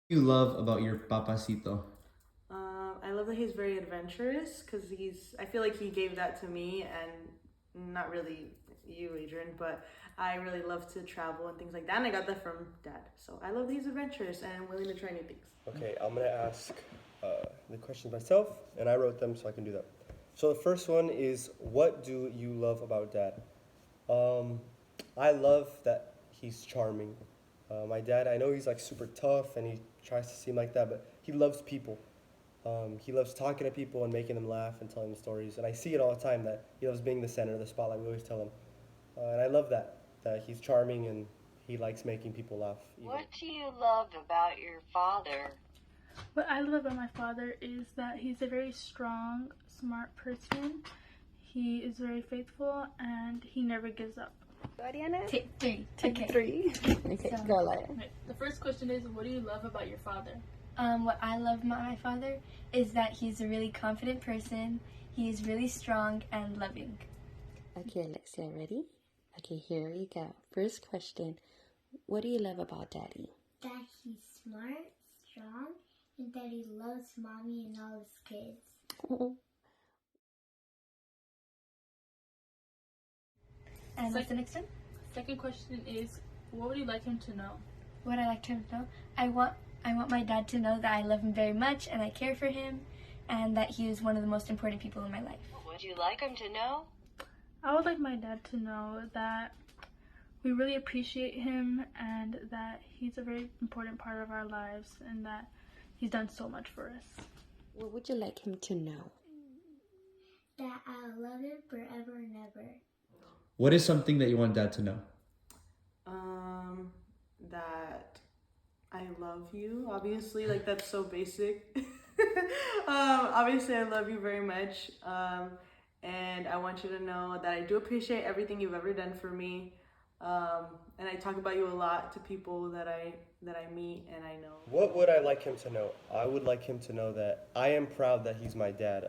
You love about your papacito? I love that he's very adventurous because I feel like he gave that to me and not really you, Adrian, but I really love to travel and things like that. And I got that from dad. So I love that he's adventurous and willing to try new things. Okay, I'm gonna ask the questions myself, and I wrote them so I can do that. So the first one is, what do you love about dad? Um, I love that he's charming. My dad, I know he's like super tough and he tries to seem like that, but he loves people. He loves talking to people and making them laugh and telling them stories. And I see it all the time that he loves being the center of the spotlight. We always tell him, and I love that he's charming and he likes making people laugh. What do you love about your father? What I love about my father is that he's a very strong, smart person. He is very faithful and he never gives up. Ariana? Take three. Take Okay. three. Okay, So- go Alaya. Okay, the first question is, what do you love about your father? What I love about my father is that he's a really confident person. He's really strong and loving. Okay, Alexia, ready? Okay, here you go. First question. What do you love about daddy? That he's smart, strong, and that he loves mommy and all his kids. And what's the next one? Second question is, what would you like him to know? What I like him to know? I want my dad to know that I love him very much and I care for him and that he is one of the most important people in my life. Would you like him to know? I would like my dad to know that we really appreciate him and that he's a very important part of our lives and that he's done so much for us. What would you like him to know? That I love him forever and ever. What is something that you want dad to know? That I love you. Obviously, like that's so basic. Obviously, I love you very much. And I want you to know that I do appreciate everything you've ever done for me. And I talk about you a lot to people that I meet and I know. What would I like him to know? I would like him to know that I am proud that he's my dad.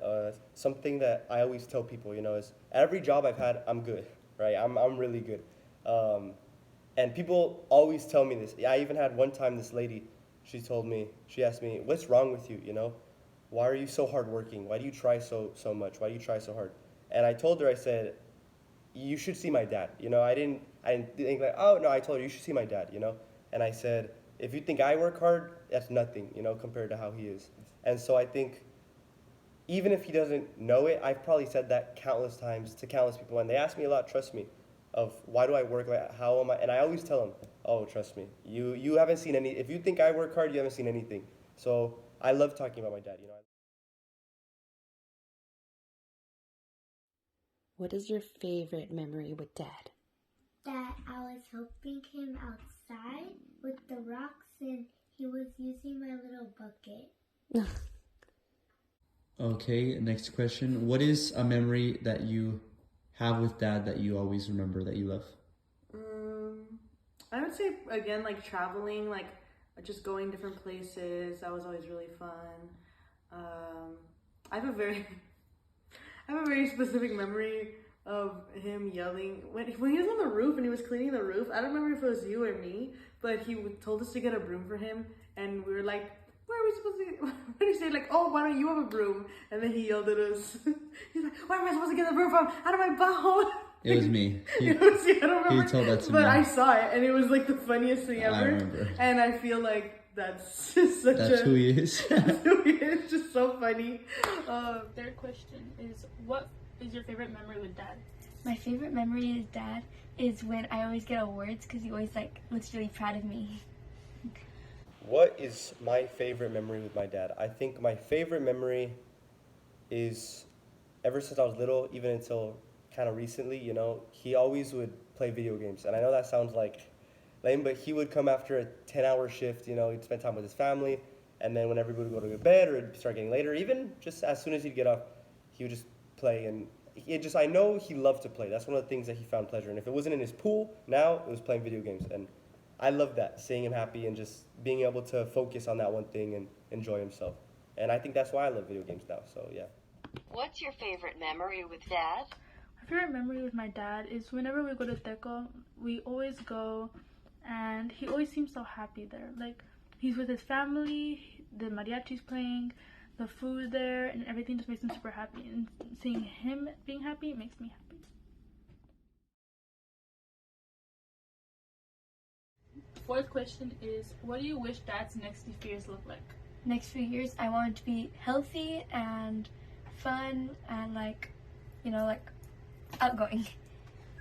Something that I always tell people, is every job I've had, I'm good, right? I'm really good. And people always tell me this. I even had one time this lady, she asked me, what's wrong with you, Why are you so hardworking? Why do you try so much? Why do you try so hard? And I told her, I said, you should see my dad. I didn't think like, oh no, I told her you should see my dad, And I said, if you think I work hard, that's nothing, compared to how he is. And so I think even if he doesn't know it, I've probably said that countless times to countless people. And they ask me a lot, trust me, of why do I work, like how am I? And I always tell them, oh, trust me, you haven't seen any, if you think I work hard, you haven't seen anything. So I love talking about my dad, What is your favorite memory with dad? That I was helping him outside with the rocks and he was using my little bucket. Okay, next question. What is a memory that you have with dad that you always remember that you love? I would say again, like traveling, like just going different places. That was always really fun. I have a very, I have a very specific memory of him yelling when he was on the roof and he was cleaning the roof. I don't remember if it was you or me, but he told us to get a broom for him, and we were like, where are we supposed to? What did he say? Like, oh, why don't you have a broom? And then he yelled at us. He's like, where am I supposed to get the broom from? Out of my butthole. It was me. It was you, I don't remember. He told that to but me. I saw it, and it was like the funniest thing ever. I remember. And I feel like that's just such That's who he is. that's who he is. Just so funny. Third question is, what is your favorite memory with dad? My favorite memory with dad is when I always get awards because he always looks really proud of me. What is my favorite memory with my dad? I think my favorite memory is ever since I was little, even until kind of recently, he always would play video games. And I know that sounds like lame, but he would come after a 10-hour shift, he'd spend time with his family. And then when everybody would go to bed or it'd start getting later, even just as soon as he'd get up, he would just play. And I know he loved to play. That's one of the things that he found pleasure in. If it wasn't in his pool, now it was playing video games. And I love that, seeing him happy and just being able to focus on that one thing and enjoy himself. And I think that's why I love video games now, so yeah. What's your favorite memory with dad? My favorite memory with my dad is whenever we go to Teco, we always go and he always seems so happy there. Like, he's with his family, the mariachi's playing, the food there, and everything just makes him super happy. And seeing him being happy makes me happy. Fourth question is, what do you wish Dad's next few years look like? Next few years, I want it to be healthy and fun and like outgoing.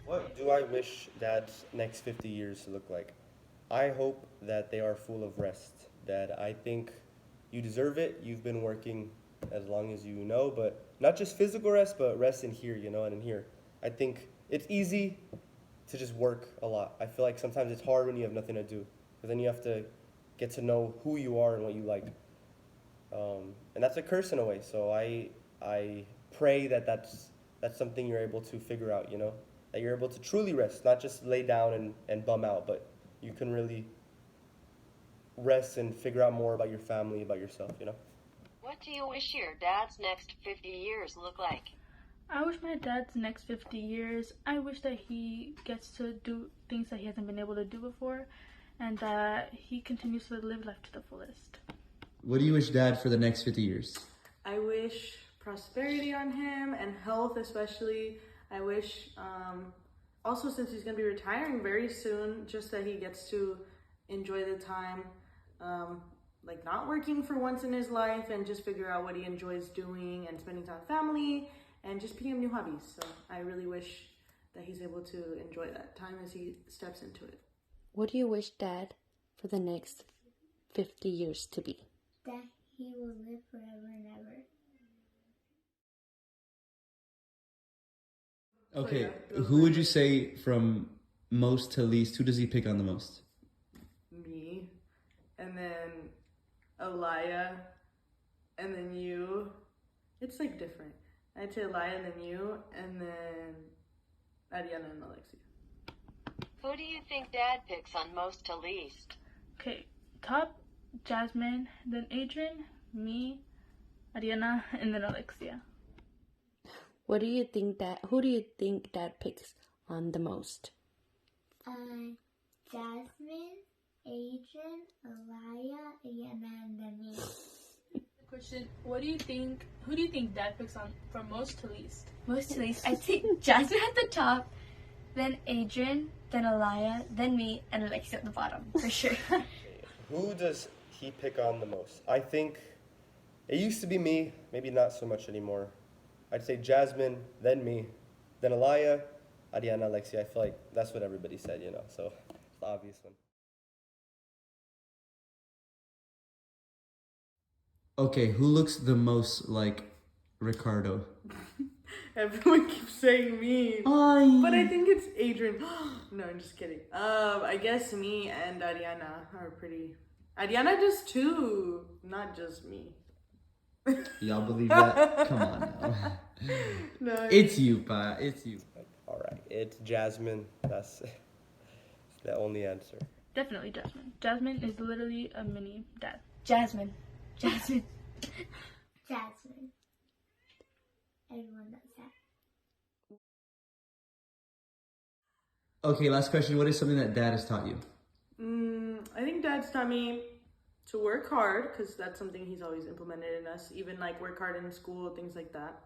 What do I wish Dad's next 50 years to look like? I hope that they are full of rest. Dad, I think you deserve it. You've been working as long as you know, but not just physical rest, but rest in here, and in here. I think it's easy to just work a lot. I feel like sometimes it's hard when you have nothing to do, because then you have to get to know who you are and what you like. And that's a curse in a way. So I pray that that's something you're able to figure out, that you're able to truly rest, not just lay down and bum out, but you can really rest and figure out more about your family, about yourself, What do you wish your dad's next 50 years look like? I wish my dad's next 50 years, I wish that he gets to do things that he hasn't been able to do before, and that he continues to live life to the fullest. What do you wish Dad for the next 50 years? I wish prosperity on him and health especially. I wish, also since he's going to be retiring very soon, just that he gets to enjoy the time, like not working for once in his life, and just figure out what he enjoys doing and spending time with family and just picking up new hobbies. So I really wish that he's able to enjoy that time as he steps into it. What do you wish Dad for the next 50 years to be? That he will live forever and ever. Okay, who would you say from most to least, who does he pick on the most? Me, and then Alaya, and then you. It's like different. I'd say Alaya and then you, and then Ariana and Alexia. Who do you think Dad picks on most to least? Okay, top, Jasmine, then Adrian, me, Ariana, and then Alexia. Who do you think Dad picks on the most? Jasmine, Adrian, Alaya, Ariana, and then me. Question, who do you think Dad picks on from most to least? Most to least, I'd say Jasmine at the top, then Adrian, then Alaya, then me, and Alexia at the bottom, for sure. Who does he pick on the most? I think it used to be me, maybe not so much anymore. I'd say Jasmine, then me, then Alaya, Ariana, Alexia. I feel like that's what everybody said, so it's the obvious one. Okay, who looks the most like Ricardo? Everyone keeps saying me, but I think it's Adrian. No, I'm just kidding. I guess me and Ariana are pretty. Ariana does too, not just me. Y'all believe that? Come on now. No, It's you, Pa. It's you. All right, it's Jasmine. That's the only answer. Definitely Jasmine. Jasmine is literally a mini Dad. Jasmine. Jasmine. Everyone knows that. Okay, last question. What is something that Dad has taught you? I think Dad's taught me to work hard, because that's something he's always implemented in us, even like work hard in school, things like that.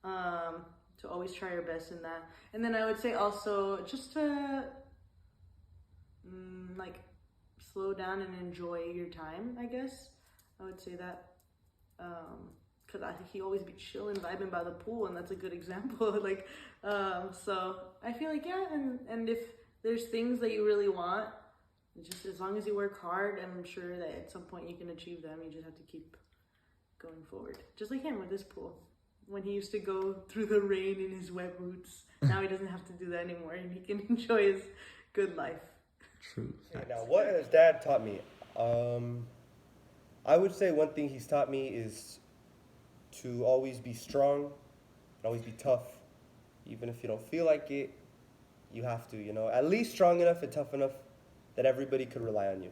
To always try your best in that. And then I would say also just to like slow down and enjoy your time, I guess. I would say that. Because I think he always be chilling, vibing by the pool, and that's a good example. So I feel like, yeah, and if there's things that you really want, just as long as you work hard, I'm sure that at some point you can achieve them. You just have to keep going forward. Just like him with this pool. When he used to go through the rain in his wet boots, now he doesn't have to do that anymore, and he can enjoy his good life. True. Okay, now, what has Dad taught me? I would say one thing he's taught me is to always be strong and always be tough. Even if you don't feel like it, you have to, at least strong enough and tough enough that everybody could rely on you,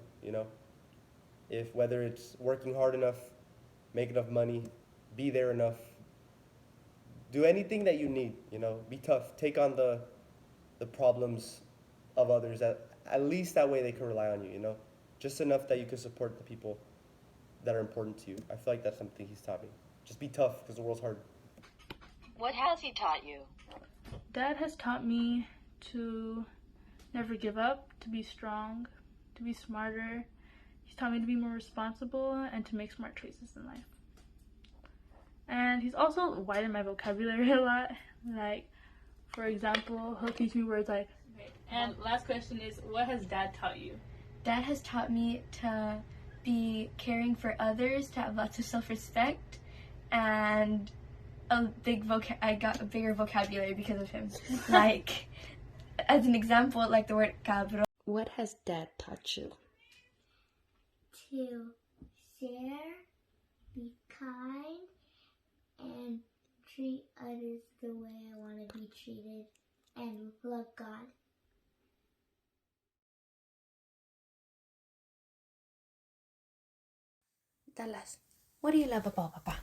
If whether it's working hard enough, make enough money, be there enough, do anything that you need, be tough, take on the problems of others, at least that way they can rely on you, just enough that you can support the people that are important to you. I feel like that's something he's taught me. Just be tough because the world's hard. What has he taught you? Dad has taught me to never give up, to be strong, to be smarter. He's taught me to be more responsible and to make smart choices in life. And he's also widened my vocabulary a lot. Like, for example, he'll teach me words like, and last question is, what has Dad taught you? Dad has taught me to be caring for others, to have lots of self-respect, and I got a bigger vocabulary because of him. Like, as an example, like the word cabrón. What has Dad taught you? To share, be kind, and treat others the way I want to be treated, and love God. Dallas, what do you love about Papa?